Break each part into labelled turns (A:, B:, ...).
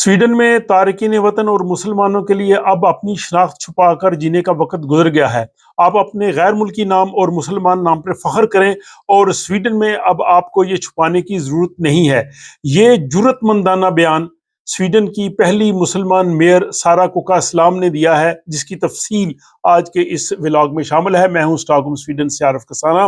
A: Sweden में तारकीन वतन और मुसलमानों के लिए अब अपनी शनाख्त छुपा कर जीने का वक्त गुजर गया है। आप अपने गैर मुल्की नाम और मुसलमान नाम पर फख्र करें और स्वीडन में अब आपको ये छुपाने की ज़रूरत नहीं है। ये जुर्रतमंदाना बयान स्वीडन की पहली मुसलमान मेयर सारा कुका इस्लाम ने दिया है, जिसकी तफसील आज के इस व्लॉग में शामिल है। मैं हूँ स्टॉकहोम स्वीडन से आरिफ कसाना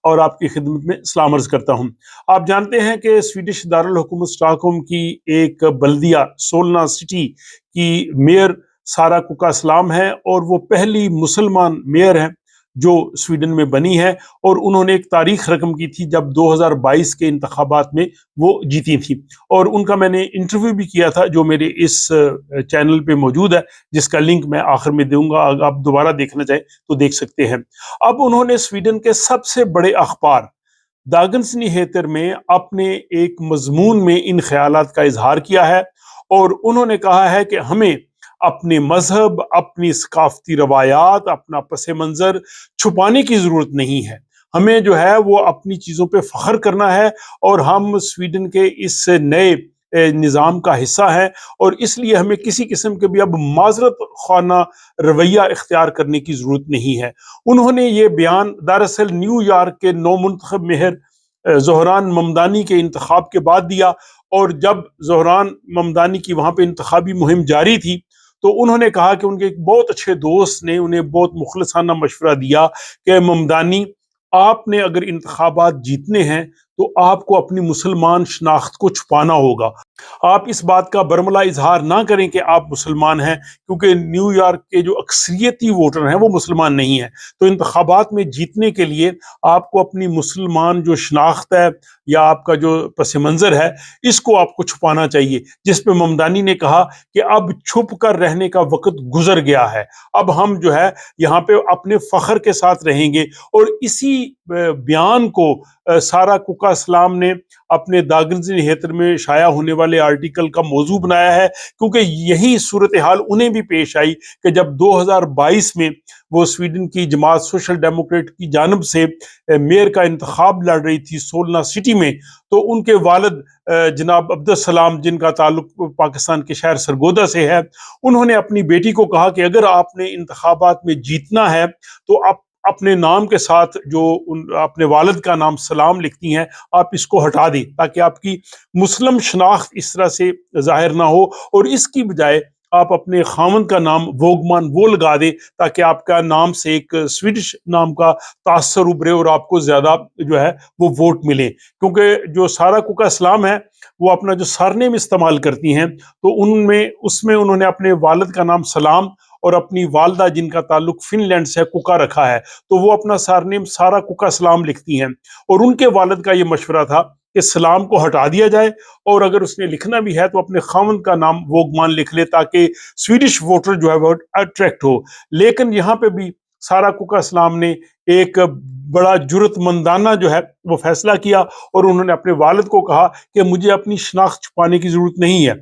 A: और आपकी खिदमत में सलाम अर्ज़ करता हूँ। आप जानते हैं कि स्वीडिश दारुल हुकूमत स्टॉकहोम की एक बल्दिया सोलना सिटी की मेयर सारा कुका इस्लाम है और वो पहली मुसलमान मेयर हैं जो स्वीडन में बनी है। और उन्होंने एक तारीख रकम की थी जब 2022 के इंतखाबात में वो जीती थी, और उनका मैंने इंटरव्यू भी किया था जो मेरे इस चैनल पे मौजूद है, जिसका लिंक मैं आखिर में दूंगा। अगर आप दोबारा देखना चाहें तो देख सकते हैं। अब उन्होंने स्वीडन के सबसे बड़े अखबार दागन्स नीहेतर में अपने एक मजमून में इन ख्यालात का इजहार किया है, और उन्होंने कहा है कि हमें अपने मजहब, अपनी सकाफती रवायात, अपना पस मंज़र छुपाने की ज़रूरत नहीं है। हमें जो है वो अपनी चीज़ों पे फ़ख्र करना है, और हम स्वीडन के इस नए निज़ाम का हिस्सा है, और इसलिए हमें किसी किस्म के भी अब माजरत खाना रवैया इख्तियार करने की ज़रूरत नहीं है। उन्होंने ये बयान दरअसल न्यूयॉर्क के नौमुंतखब मेयर ज़ोहरान ममदानी के इंतखाब के बाद दिया, और जब ज़ोहरान ममदानी की वहाँ पे इंतखाबी मुहिम जारी थी तो उन्होंने कहा कि उनके एक बहुत अच्छे दोस्त ने उन्हें बहुत मुखलसाना मशवरा दिया कि ममदानी, आपने अगर इंतखाबात जीतने हैं तो आपको अपनी मुसलमान शनाख्त को छुपाना होगा। आप इस बात का बरमला इजहार ना करें कि आप मुसलमान हैं, क्योंकि न्यूयॉर्क के जो अक्सरियती वोटर हैं वो मुसलमान नहीं हैं। तो इंतखाबात में जीतने के लिए आपको अपनी मुसलमान जो शनाख्त है या आपका जो पस मंज़र है, इसको आपको छुपाना चाहिए। जिस पे ममदानी ने कहा कि अब छुप कर रहने का वक्त गुजर गया है, अब हम जो है यहाँ पे अपने फख्र के साथ रहेंगे। और इसी बयान को सारा कुका इस्लाम ने अपने दागन्स नीहेतर में शाया होने वाले आर्टिकल का मौजू बनाया है, क्योंकि यही सूरत हाल उन्हें भी पेश आई कि जब 2022 में वो स्वीडन की जमात सोशल डेमोक्रेट की जानब से मेयर का इंतखाब लड़ रही थी सोलना सिटी में, तो उनके वालिद जनाब अब्दुल सलाम, जिनका ताल्लुक पाकिस्तान के शहर सरगोदा से है, उन्होंने अपनी बेटी को कहा कि अगर आपने इंतखाबात में जीतना है तो आप अपने नाम के साथ जो अपने वालिद का नाम सलाम लिखती हैं, आप इसको हटा दें, ताकि आपकी मुस्लिम शनाख्त इस तरह से जाहिर ना हो, और इसकी बजाय आप अपने खामन का नाम वोगमान वो लगा दें, ताकि आपका नाम से एक स्वीडिश नाम का तासर उभरे और आपको ज्यादा जो है वो वोट मिले। क्योंकि जो सारा कुका इस्लाम है वो अपना जो सरनेम इस्तेमाल करती हैं, तो उनमें उसमें उन्होंने अपने वालिद का नाम सलाम और अपनी वालदा जिनका ताल्लुक फिनलैंड से कुका रखा है, तो वो अपना सरनेम सारा कुका इस्लाम लिखती हैं। और उनके वालिद का ये मशवरा था कि सलाम को हटा दिया जाए, और अगर उसने लिखना भी है तो अपने खामन का नाम वोगमान लिख ले, ताकि स्वीडिश वोटर जो है वो अट्रैक्ट हो। लेकिन यहाँ पे भी सारा कुका इस्लाम ने एक बड़ा जुर्रतमंदाना जो है वो फैसला किया, और उन्होंने अपने वालिद को कहा कि मुझे अपनी शनाख्त छुपाने की जरूरत नहीं है।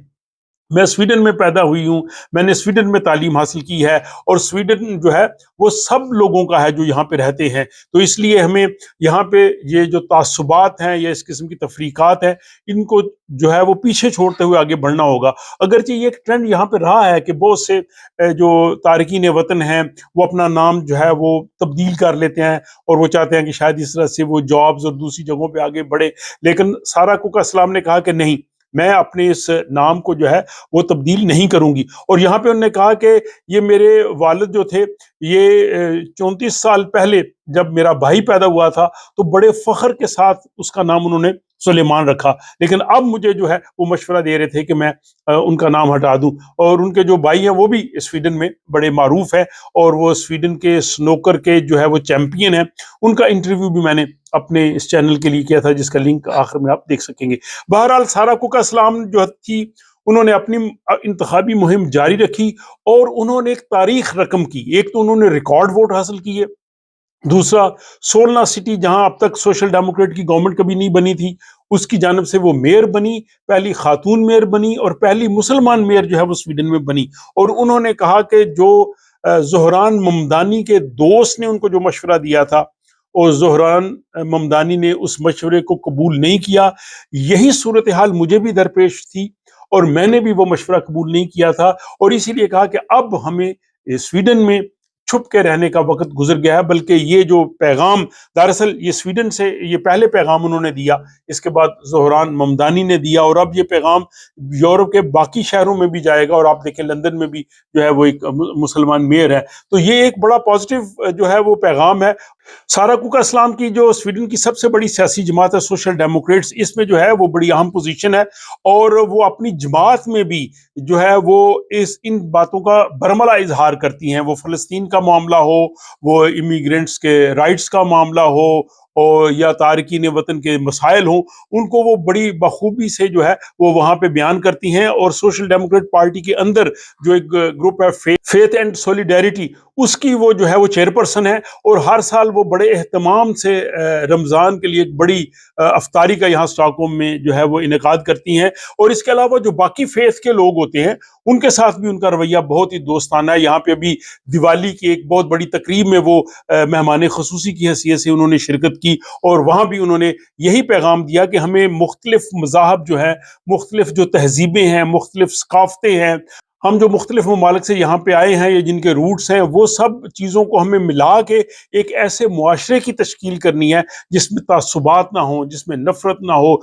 A: मैं स्वीडन में पैदा हुई हूँ, मैंने स्वीडन में तालीम हासिल की है, और स्वीडन जो है वो सब लोगों का है जो यहाँ पे रहते हैं। तो इसलिए हमें यहाँ पे ये जो तासुबात हैं या इस किस्म की तफरीकात हैं, इनको जो है वो पीछे छोड़ते हुए आगे बढ़ना होगा। अगरचे ये एक ट्रेंड यहाँ पे रहा है कि बहुत से जो तारकीन वतन हैं वो अपना नाम जो है वो तब्दील कर लेते हैं, और वो चाहते हैं कि शायद इस तरह से वो जॉब्स और दूसरी जगहों पे आगे बढ़े। लेकिन सारा कुका इस्लाम ने कहा कि नहीं, मैं अपने इस नाम को जो है वो तब्दील नहीं करूंगी। और यहाँ पे उन्होंने कहा कि ये मेरे वालिद जो थे, ये 34 साल पहले जब मेरा भाई पैदा हुआ था तो बड़े फख्र के साथ उसका नाम उन्होंने सुलेमान रखा, लेकिन अब मुझे जो है वो मशवरा दे रहे थे कि मैं उनका नाम हटा दूं। और उनके जो भाई हैं वो भी स्वीडन में बड़े मारूफ है, और वो स्वीडन के स्नोकर के जो है वो चैंपियन है। उनका इंटरव्यू भी मैंने अपने इस चैनल के लिए किया था, जिसका लिंक आखिर में आप देख सकेंगे। बहरहाल सारा कुका इस्लाम जो थी, उन्होंने अपनी इंतखाबी मुहिम जारी रखी, और उन्होंने एक तारीख रकम की। एक तो उन्होंने रिकॉर्ड वोट हासिल किए, दूसरा सोलना सिटी जहां अब तक सोशल डेमोक्रेट की गवर्नमेंट कभी नहीं बनी थी, उसकी जानब से वो मेयर बनी, पहली खातून मेयर बनी, और पहली मुसलमान मेयर जो है वो स्वीडन में बनी। और उन्होंने कहा कि जो ज़ोहरान ममदानी के दोस्त ने उनको जो मशवरा दिया था, और ज़ोहरान ममदानी ने उस मशवरे को कबूल नहीं किया। यही सूरत हाल मुझे भी दरपेश थी, اور میں نے بھی وہ مشورہ قبول نہیں کیا تھا، اور اسی لیے کہا کہ اب ہمیں سویڈن میں چھپ کے رہنے کا وقت گزر گیا ہے۔ بلکہ یہ جو پیغام دراصل یہ سویڈن سے یہ پہلے پیغام انہوں نے دیا، اس کے بعد زہران ممدانی نے دیا، اور اب یہ پیغام یورپ کے باقی شہروں میں بھی جائے گا، اور آپ دیکھیں لندن میں بھی جو ہے وہ ایک مسلمان میئر ہے۔ تو یہ ایک بڑا پازیٹیو جو ہے وہ پیغام ہے۔ سارا کوکا اسلام کی جو سویڈن کی سب سے بڑی سیاسی جماعت ہے سوشل ڈیموکریٹس، اس میں جو ہے وہ بڑی اہم پوزیشن ہے، اور وہ اپنی جماعت میں بھی جو ہے وہ ان باتوں کا برملا اظہار کرتی ہیں۔ وہ فلسطین کا معاملہ ہو، وہ امیگرینٹس کے رائٹس کا معاملہ ہو، اور یا تارکین وطن کے مسائل ہوں، ان کو وہ بڑی بخوبی سے جو ہے وہ وہاں پہ بیان کرتی ہیں۔ اور سوشل ڈیموکریٹ پارٹی کے اندر جو ایک گروپ ہے فیتھ اینڈ سولیڈیرٹی، اس کی وہ جو ہے وہ چیئرپرسن ہے، اور ہر سال وہ بڑے اہتمام سے رمضان کے لیے ایک بڑی افطاری کا یہاں اسٹاک ہوم میں جو ہے وہ انعقاد کرتی ہیں۔ اور اس کے علاوہ جو باقی فیتھ کے لوگ ہوتے ہیں ان کے ساتھ بھی ان کا رویہ بہت ہی دوستانہ ہے۔ یہاں پہ ابھی دیوالی کی ایک بہت بڑی تقریب میں وہ مہمان خصوصی کی حیثیت سے انہوں نے شرکت کی، اور وہاں بھی انہوں نے یہی پیغام دیا کہ ہمیں مختلف مذاہب جو ہے، مختلف جو تہذیبیں ہیں، مختلف ثقافتیں ہیں، ہم جو مختلف ممالک سے یہاں پہ آئے ہیں یا جن کے روٹس ہیں، وہ سب چیزوں کو ہمیں ملا کے ایک ایسے معاشرے کی تشکیل کرنی ہے جس میں تعصبات نہ ہوں، جس میں نفرت نہ ہو،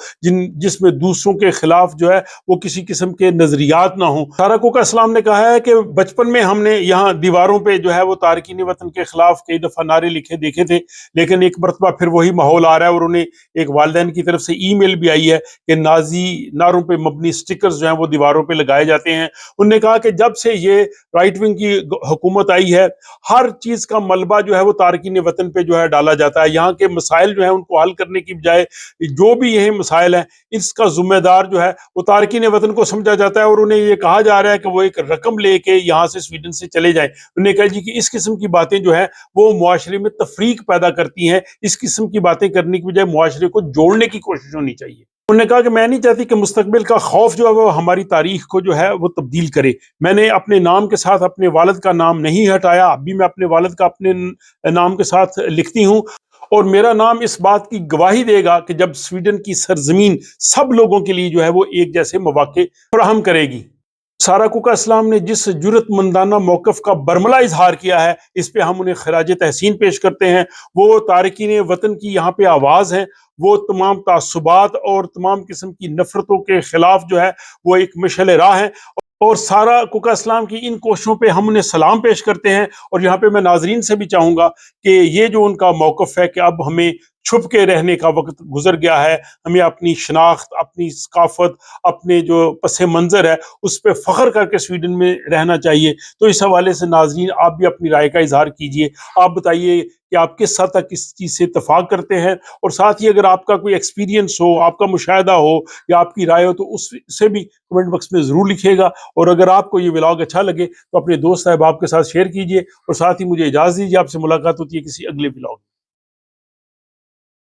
A: جس میں دوسروں کے خلاف جو ہے وہ کسی قسم کے نظریات نہ ہوں۔ سارا کوکا اسلام نے کہا ہے کہ بچپن میں ہم نے یہاں دیواروں پہ جو ہے وہ تارکین وطن کے خلاف کئی دفعہ نعرے لکھے دیکھے تھے، لیکن ایک مرتبہ پھر وہی ماحول آ رہا ہے، اور انہیں ایک والدین کی طرف سے ای میل بھی آئی ہے کہ نازی نعروں پہ مبنی سٹکرز جو ہیں وہ دیواروں پہ لگائے جاتے ہیں۔ انہوں نے کہا کہ جب سے یہ رائٹ ونگ کی حکومت آئی ہے، ہر چیز کا ملبہ جو ہے وہ تارکین وطن پہ جو ہے ڈالا جاتا ہے۔ یہاں کے مسائل جو ہیں ان کو حل کرنے کی بجائے جو بھی یہ مسائل ہیں اس کا ذمہ دار جو ہے وہ تارکین وطن کو سمجھا جاتا ہے، اور انہیں یہ کہا جا رہا ہے کہ وہ ایک رقم لے کے یہاں سے سویڈن سے چلے جائیں۔ انہوں نے کہا جی کہ اس قسم کی باتیں جو ہیں وہ معاشرے میں تفریق پیدا کرتی ہیں، اس قسم کی باتیں کرنے کی بجائے معاشرے کو جوڑنے کی کوشش ہونی چاہیے۔ انہوں نے کہا کہ میں نہیں چاہتی کہ مستقبل کا خوف جو ہے وہ ہماری تاریخ کو جو ہے وہ تبدیل کرے۔ میں نے اپنے نام کے ساتھ اپنے والد کا نام نہیں ہٹایا، اب بھی میں اپنے والد کا اپنے نام کے ساتھ لکھتی ہوں، اور میرا نام اس بات کی گواہی دے گا کہ جب سویڈن کی سرزمین سب لوگوں کے لیے جو ہے وہ ایک جیسے مواقع فراہم کرے گی۔ سارا کوکا اسلام نے جس جرأت مندانہ موقف کا برملا اظہار کیا ہے، اس پہ ہم انہیں خراج تحسین پیش کرتے ہیں۔ وہ تارکین وطن کی یہاں پہ آواز ہیں، وہ تمام تعصبات اور تمام قسم کی نفرتوں کے خلاف جو ہے وہ ایک مشعل راہ ہیں، اور سارا کوکا اسلام کی ان کوششوں پہ ہم انہیں سلام پیش کرتے ہیں۔ اور یہاں پہ میں ناظرین سے بھی چاہوں گا کہ یہ جو ان کا موقف ہے کہ اب ہمیں چھپ کے رہنے کا وقت گزر گیا ہے، ہمیں اپنی شناخت، اپنی ثقافت، اپنے جو پس منظر ہے اس پہ فخر کر کے سویڈن میں رہنا چاہیے۔ تو اس حوالے سے ناظرین آپ بھی اپنی رائے کا اظہار کیجئے، آپ بتائیے کہ آپ کس حد تک اس چیز سے اتفاق کرتے ہیں، اور ساتھ ہی اگر آپ کا کوئی ایکسپیرینس ہو، آپ کا مشاہدہ ہو یا آپ کی رائے ہو تو اس سے بھی کمنٹ باکس میں ضرور لکھیے گا۔ اور اگر آپ کو یہ ولاگ اچھا لگے تو اپنے دوست احباب کے ساتھ شیئر کیجئے، اور ساتھ ہی مجھے اجازت دیجیے، آپ سے ملاقات ہوتی ہے کسی اگلے ولاگ میں۔